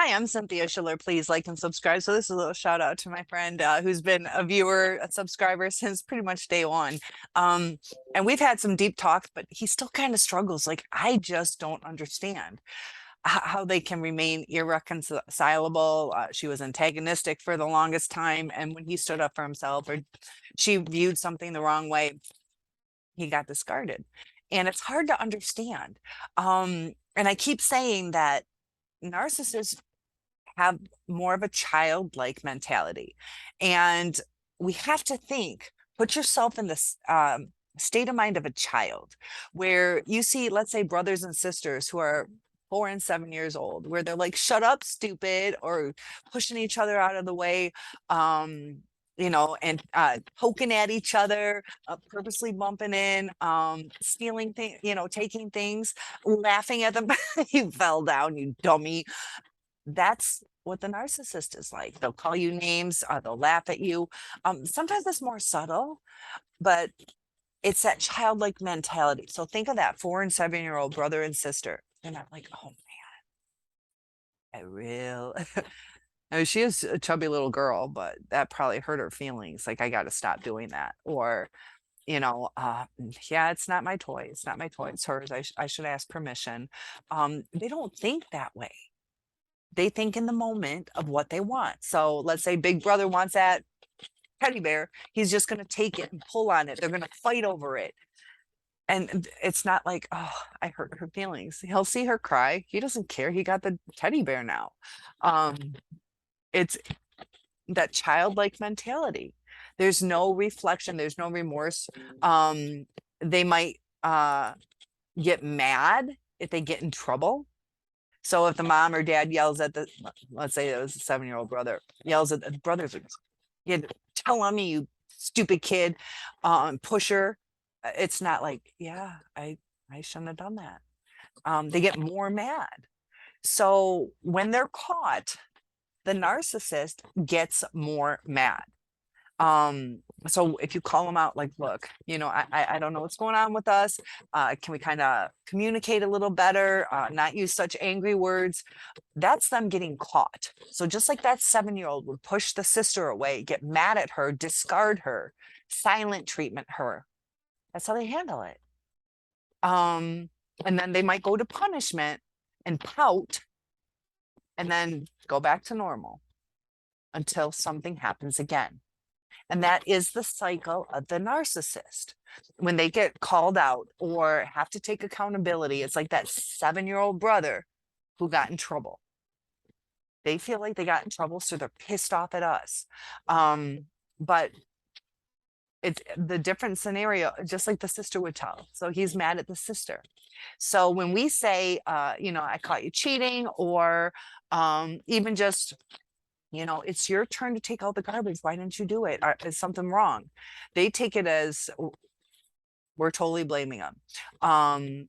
Hi, I'm Cynthia Schiller. Please like and subscribe. So this is a little shout out to my friend who's been a viewer, a subscriber since pretty much day one. Um, and we've had some deep talks, but he still kind of struggles. Like I just don't understand how they can remain irreconcilable. She was antagonistic for the longest time, and when he stood up for himself or she viewed something the wrong way, he got discarded. And it's hard to understand. And I keep saying that narcissists have more of a childlike mentality. And we have to think, put yourself in this state of mind of a child, where you see, let's say, brothers and sisters who are 4 and 7 years old, where they're like, shut up, stupid, or pushing each other out of the way. And poking at each other, purposely bumping in, stealing things, taking things, laughing at them. You fell down, you dummy. That's what the narcissist is like. They'll call you names, they'll laugh at you. Sometimes it's more subtle, but it's that childlike mentality. So think of that 4 and 7 year old brother and sister. They're not like, oh man, I real. I mean, she is a chubby little girl, but that probably hurt her feelings. Like, I got to stop doing that. Or, yeah, it's not my toy. It's not my toy. It's hers. I should ask permission. They don't think that way. They think in the moment of what they want. So let's say Big Brother wants that teddy bear. He's just going to take it and pull on it. They're going to fight over it. And it's not like, oh, I hurt her feelings. He'll see her cry. He doesn't care. He got the teddy bear now. It's that childlike mentality. There's no reflection. There's no remorse. They might get mad if they get in trouble. So if the mom or dad yells at let's say it was a 7 year old brother, yells at the brothers, you tell on me, you stupid kid, pusher. It's not like, yeah, I shouldn't have done that. They get more mad. So when they're caught, the narcissist gets more mad. So if you call them out, like, look, I don't know what's going on with us. Can we kind of communicate a little better, not use such angry words? That's them getting caught. So just like that 7 year old would push the sister away, get mad at her, discard her, silent treatment her. That's how they handle it. And then they might go to punishment and pout and then go back to normal until something happens again. And that is the cycle of the narcissist. When they get called out or have to take accountability, it's like that 7 year old brother who got in trouble. They feel like they got in trouble, so they're pissed off at us. But it's the different scenario, just like the sister would tell. So he's mad at the sister. So when we say, I caught you cheating, or even just, it's your turn to take out the garbage. Why didn't you do it? Is something wrong? They take it as we're totally blaming them. And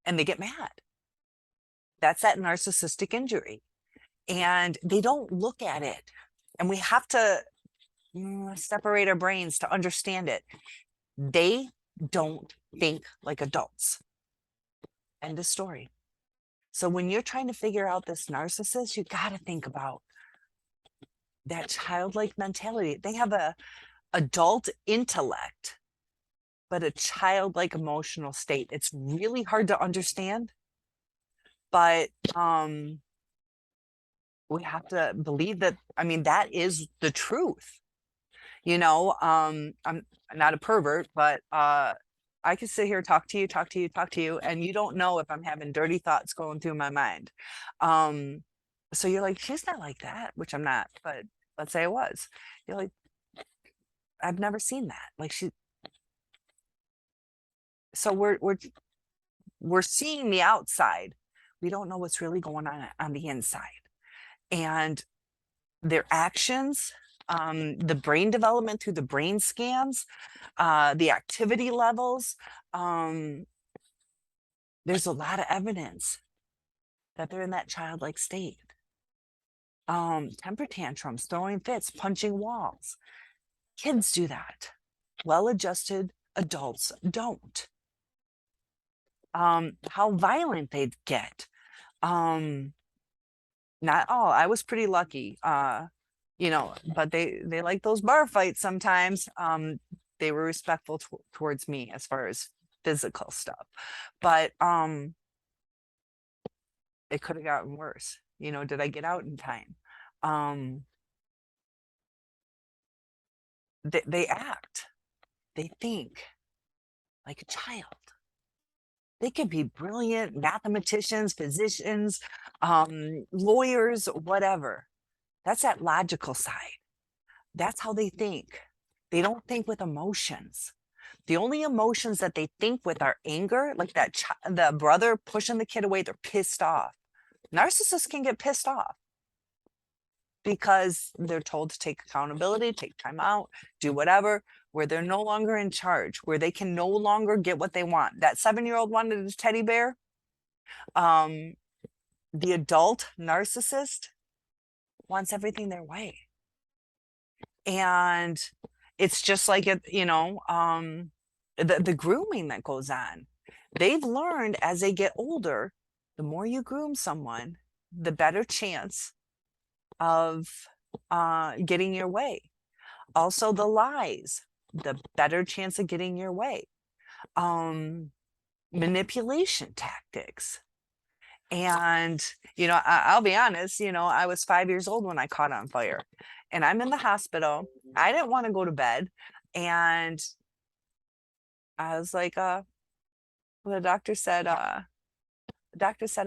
they get mad. That's that narcissistic injury. And they don't look at it. And we have to separate our brains to understand it. They don't think like adults. End of story. So when you're trying to figure out this narcissist, you got to think about that childlike mentality. They have a adult intellect, but a childlike emotional state. It's really hard to understand, but we have to believe that. I mean, that is the truth. I'm not a pervert, but I can sit here, talk to you, and you don't know if I'm having dirty thoughts going through my mind. So you're like, she's not like that, which I'm not, but let's say I was. You're like, I've never seen that. Like so we're seeing the outside. We don't know what's really going on the inside. And their actions, the brain development through the brain scans, the activity levels, there's a lot of evidence that they're in that childlike state. Temper tantrums, throwing fits, punching walls. Kids do that. Well-adjusted adults don't. How violent they get. Not all. I was pretty lucky. But they like those bar fights sometimes. They were respectful towards me as far as physical stuff. But it could have gotten worse. Did I get out in time? Um they act, they think like a child. They could be brilliant mathematicians, physicians, lawyers, whatever. That's that logical side. That's how they think. They don't think with emotions. The only emotions that they think with are anger, like the brother pushing the kid away, they're pissed off. Narcissists can get pissed off because they're told to take accountability, take time out, do whatever, where they're no longer in charge, where they can no longer get what they want. That 7-year-old wanted a teddy bear. The adult narcissist wants everything their way. And it's just like the grooming that goes on. They've learned as they get older, the more you groom someone, the better chance of getting your way. Also, the lies, the better chance of getting your way. Manipulation tactics. And, I'll be honest, I was 5 years old when I caught on fire and I'm in the hospital. I didn't want to go to bed. And I was like, the doctor said I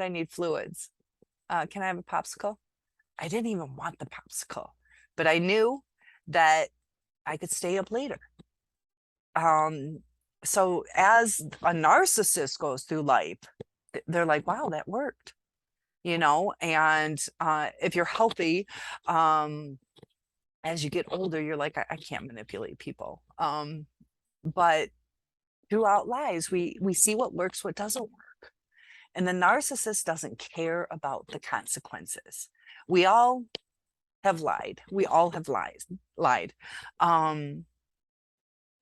need fluids. Can I have a popsicle? I didn't even want the popsicle, but I knew that I could stay up later. So as a narcissist goes through life, they're like, wow, that worked, and if you're healthy, as you get older, you're like, I can't manipulate people. But throughout lives, we see what works, what doesn't work. And the narcissist doesn't care about the consequences. We all have lied. We all have lied.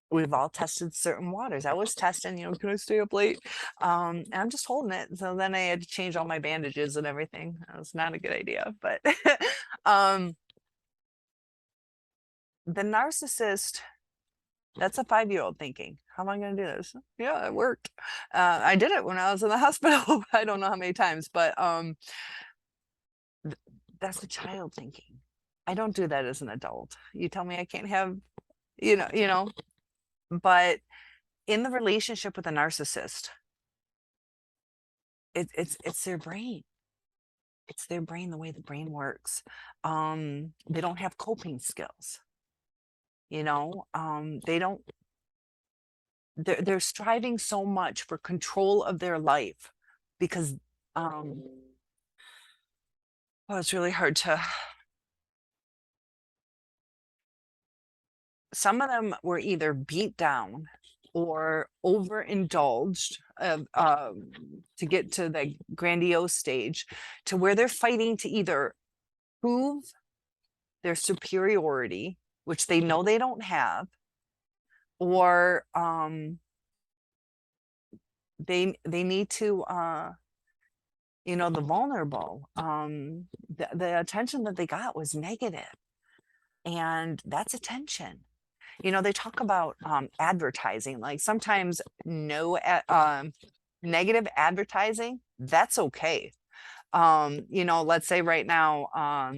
We've all tested certain waters. I was testing, can I stay up late? And I'm just holding it. So then I had to change all my bandages and everything. That was not a good idea, but the narcissist, that's a 5-year-old thinking, how am I going to do this? Yeah, it worked. I did it when I was in the hospital. I don't know how many times, but that's a child thinking. I don't do that as an adult. You tell me I can't have, but in the relationship with a narcissist, it's their brain. It's their brain, the way the brain works. They don't have coping skills. They don't, they're striving so much for control of their life because it's really hard to, some of them were either beat down or overindulged to get to the grandiose stage, to where they're fighting to either prove their superiority, which they know they don't have, or they need to the vulnerable, the attention that they got was negative, and that's attention. They talk about advertising, like sometimes negative advertising, that's okay. Let's say right now,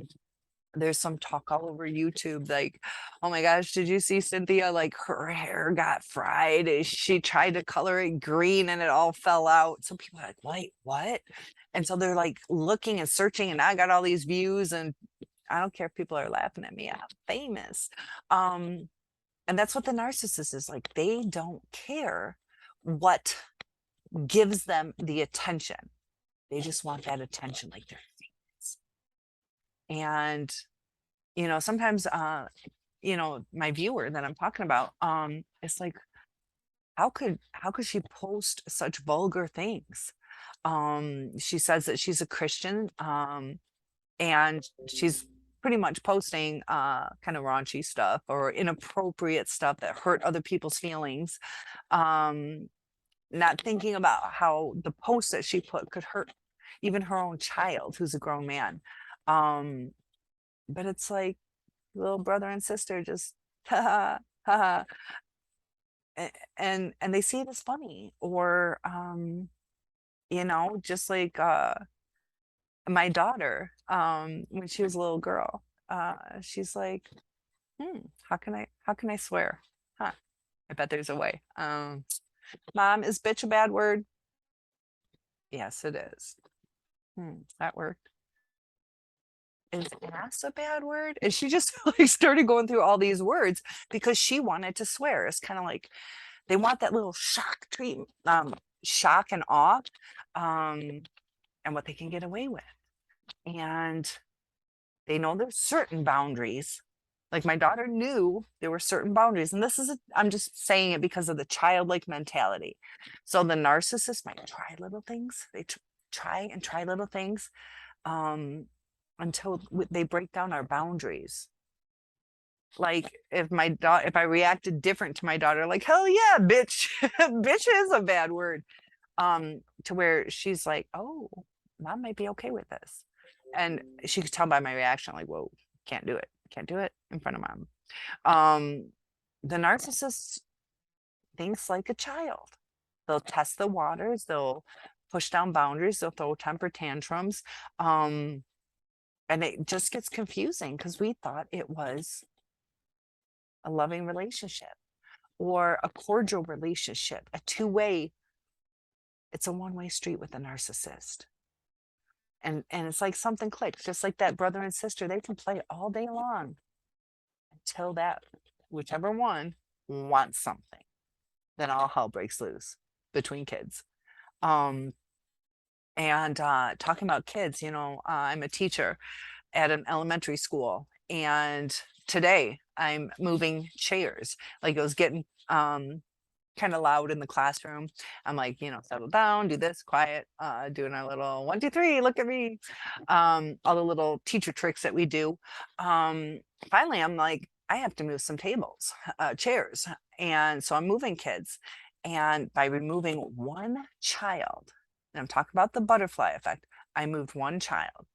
there's some talk all over YouTube, like, oh my gosh, did you see Cynthia? Like her hair got fried. She tried to color it green and it all fell out. So people are like, wait, what? And so they're like looking and searching, and I got all these views, and I don't care if people are laughing at me. I'm famous. And that's what the narcissist is like. They don't care what gives them the attention. They just want that attention, like they're famous. And sometimes my viewer that I'm talking about, it's like, how could she post such vulgar things? She says that she's a Christian, and she's pretty much posting kind of raunchy stuff or inappropriate stuff that hurt other people's feelings, not thinking about how the post that she put could hurt even her own child, who's a grown man. But it's like little brother and sister just ha ha, and they see it as funny, or just like my daughter, when she was a little girl, she's like, how can I swear? Huh. I bet there's a way. Mom, is bitch a bad word? Yes, it is. That worked. Is ass a bad word? And she just like started going through all these words because she wanted to swear. It's kind of like they want that little shock and awe, um, and what they can get away with. And they know there's certain boundaries. Like my daughter knew there were certain boundaries. And I'm just saying it because of the childlike mentality. So the narcissist might try little things. They try little things, until they break down our boundaries. Like if I reacted different to my daughter, like, hell yeah, bitch, bitch is a bad word. To where she's like, oh, mom might be okay with this. And she could tell by my reaction, like, whoa, can't do it. Can't do it in front of mom. The narcissist thinks like a child. They'll test the waters, they'll push down boundaries, they'll throw temper tantrums. And it just gets confusing because we thought it was a loving relationship or a cordial relationship, a two-way. It's a one-way street with a narcissist. And it's like something clicks, just like that brother and sister. They can play all day long until that whichever one wants something. Then all hell breaks loose between kids. And talking about kids, I'm a teacher at an elementary school, and today I'm moving chairs. Like it was getting kind of loud in the classroom. I'm like, settle down, do this, quiet, doing our little 1, 2, 3, look at me. All the little teacher tricks that we do. Finally, I'm like, I have to move some chairs. And so I'm moving kids. And by removing one child, and I'm talking about the butterfly effect, I moved one child,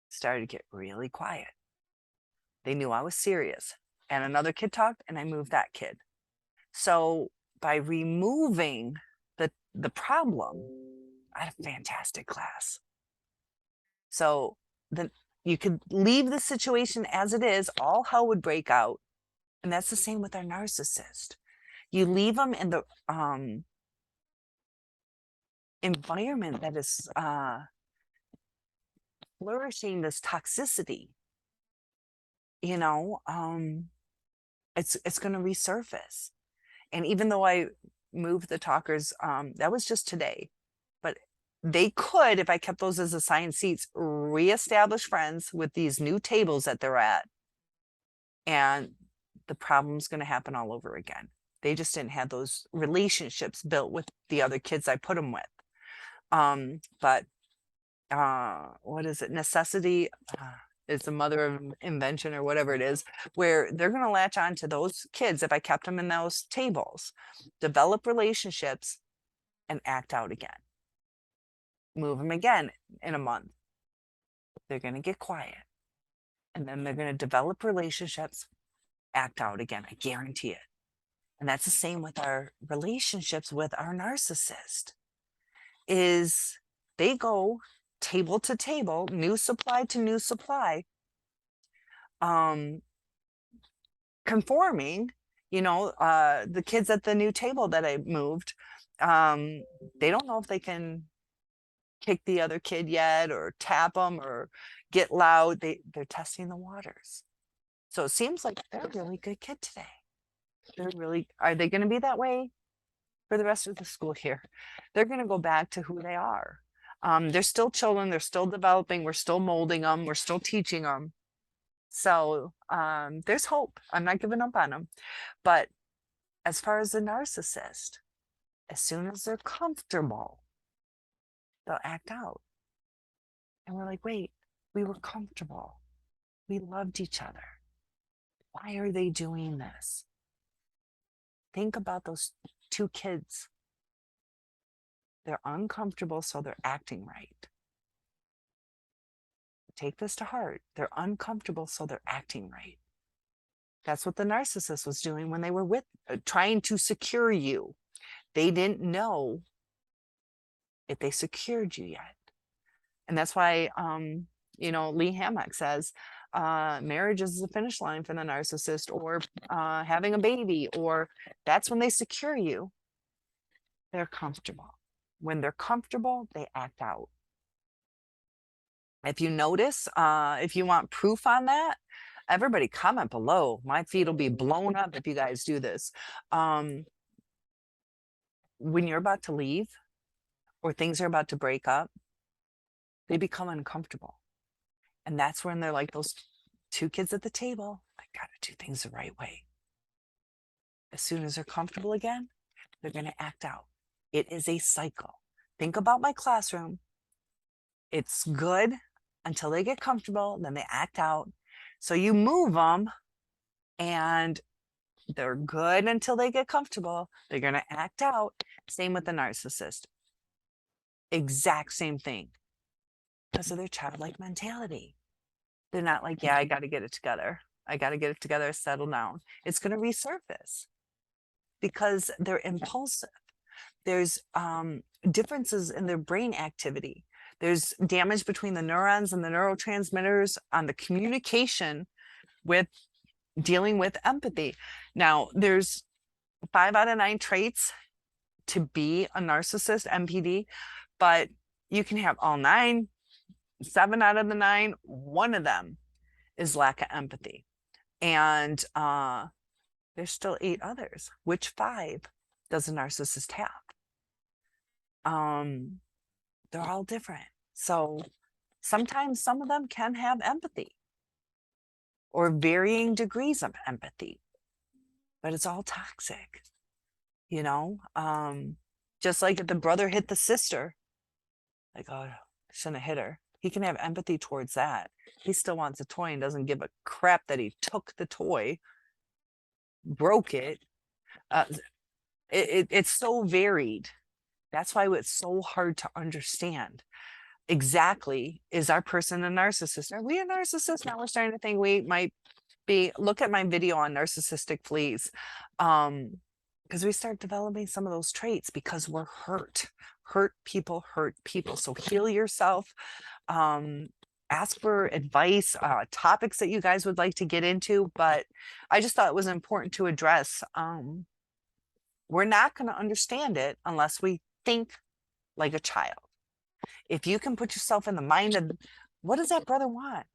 started to get really quiet. They knew I was serious. And another kid talked, and I moved that kid. So by removing the problem, I had a fantastic class. So then you could leave the situation as it is, all hell would break out. And that's the same with our narcissist. You leave them in the environment that is flourishing this toxicity, it's going to resurface. And even though I moved the talkers, that was just today, but they could, if I kept those as assigned seats, reestablish friends with these new tables that they're at. And the problem's going to happen all over again. They just didn't have those relationships built with the other kids I put them with. But what is it? Necessity is the mother of invention, or whatever it is, where they're going to latch on to those kids if I kept them in those tables, develop relationships, and act out again. Move them again in a month. They're going to get quiet. And then they're going to develop relationships, act out again. I guarantee it. And that's the same with our relationships with our narcissist. Is they go table to table, new supply to new supply, conforming. The kids at the new table that I moved, they don't know if they can kick the other kid yet, or tap them, or get loud. They're testing the waters. So it seems like they're a really good kid today. Are they going to be that way for the rest of the school year? They're going to go back to who they are. They're still children. They're still developing. We're still molding them. We're still teaching them. So there's hope. I'm not giving up on them. But as far as the narcissist, as soon as they're comfortable, they'll act out. And we're like, wait, we were comfortable. We loved each other. Why are they doing this? Think about those two kids. They're uncomfortable, so they're acting right. take this to heart. They're uncomfortable, so they're acting right. That's what the narcissist was doing when they were trying to secure you. They didn't know if they secured you yet. And that's why, Lee Hammock says, marriage is the finish line for the narcissist, or having a baby, or that's when they secure you. They're comfortable. When they're comfortable, they act out. If you notice, if you want proof on that, everybody comment below. My feed will be blown up if you guys do this. When you're about to leave or things are about to break up, they become uncomfortable. And that's when they're like those two kids at the table. I gotta do things the right way. As soon as they're comfortable again, they're going to act out. It is a cycle. Think about my classroom. It's good until they get comfortable, then they act out. So you move them and they're good until they get comfortable. They're going to act out. Same with the narcissist. Exact same thing. Because of their childlike mentality. They're not like, yeah, I got to get it together. I got to get it together, settle down. It's going to resurface because they're impulsive. There's differences in their brain activity. There's damage between the neurons and the neurotransmitters on the communication with dealing with empathy. Now, there's 5 out of 9 traits to be a narcissist, NPD, but you can have all 9, 7 out of the 9, one of them is lack of empathy. And there's still 8 others. Which 5 does a narcissist have? They're all different. So sometimes some of them can have empathy or varying degrees of empathy, but it's all toxic, just like if the brother hit the sister, like, oh, I shouldn't have hit her. He can have empathy towards that. He still wants a toy and doesn't give a crap that he took the toy, broke it. It's so varied. That's why it's so hard to understand exactly, is our person a narcissist? Are we a narcissist? Now we're starting to think we might be. Look at my video on narcissistic fleas. Because we start developing some of those traits because we're hurt. Hurt people. So heal yourself. Ask for advice, topics that you guys would like to get into. But I just thought it was important to address. We're not going to understand it unless we think like a child. If you can put yourself in the mind of, what does that brother want?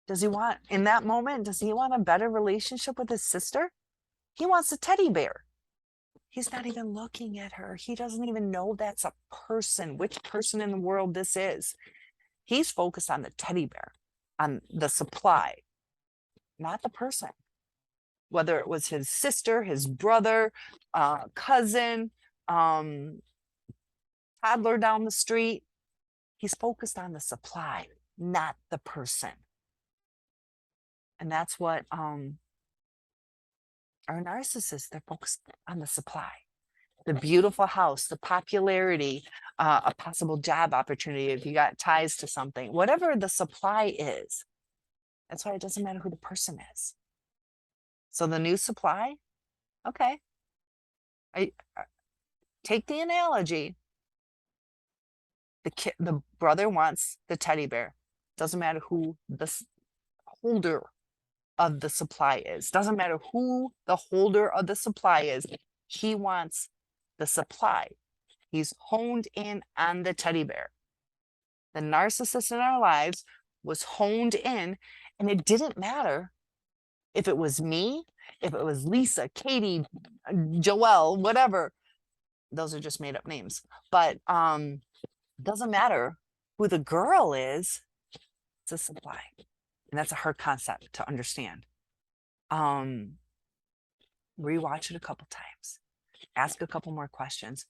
Does he want, in that moment, does he want a better relationship with his sister? He wants a teddy bear. He's not even looking at her. He doesn't even know that's a person, which person in the world this is. He's focused on the teddy bear, on the supply, not the person. Whether it was his sister, his brother, cousin, toddler down the street, he's focused on the supply, not the person. And that's what our narcissists, they're focused on the supply, the beautiful house, the popularity, a possible job opportunity if you got ties to something, whatever the supply is. That's why it doesn't matter who the person is. So the new supply, okay. I take the analogy. The brother wants the teddy bear. Doesn't matter who the holder of the supply is. Doesn't matter who the holder of the supply is. He wants the supply. He's honed in on the teddy bear. The narcissist in our lives was honed in, and it didn't matter if it was me, if it was Lisa, Katie, Joelle, whatever. Those are just made up names. But doesn't matter who the girl is, it's a supply. And that's a hard concept to understand. Rewatch it a couple times. Ask a couple more questions.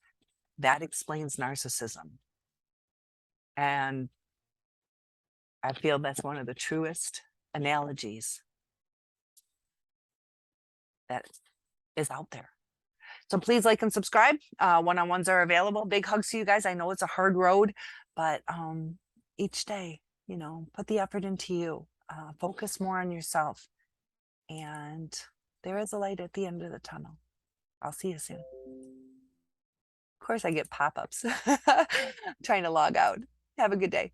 That explains narcissism. And I feel that's one of the truest analogies that is out there. So please like and subscribe. One-on-ones are available. Big hugs to you guys. I know it's a hard road, but each day put the effort into you. Focus more on yourself. And there is a light at the end of the tunnel. I'll see you soon. Of course, I get pop-ups trying to log out. Have a good day.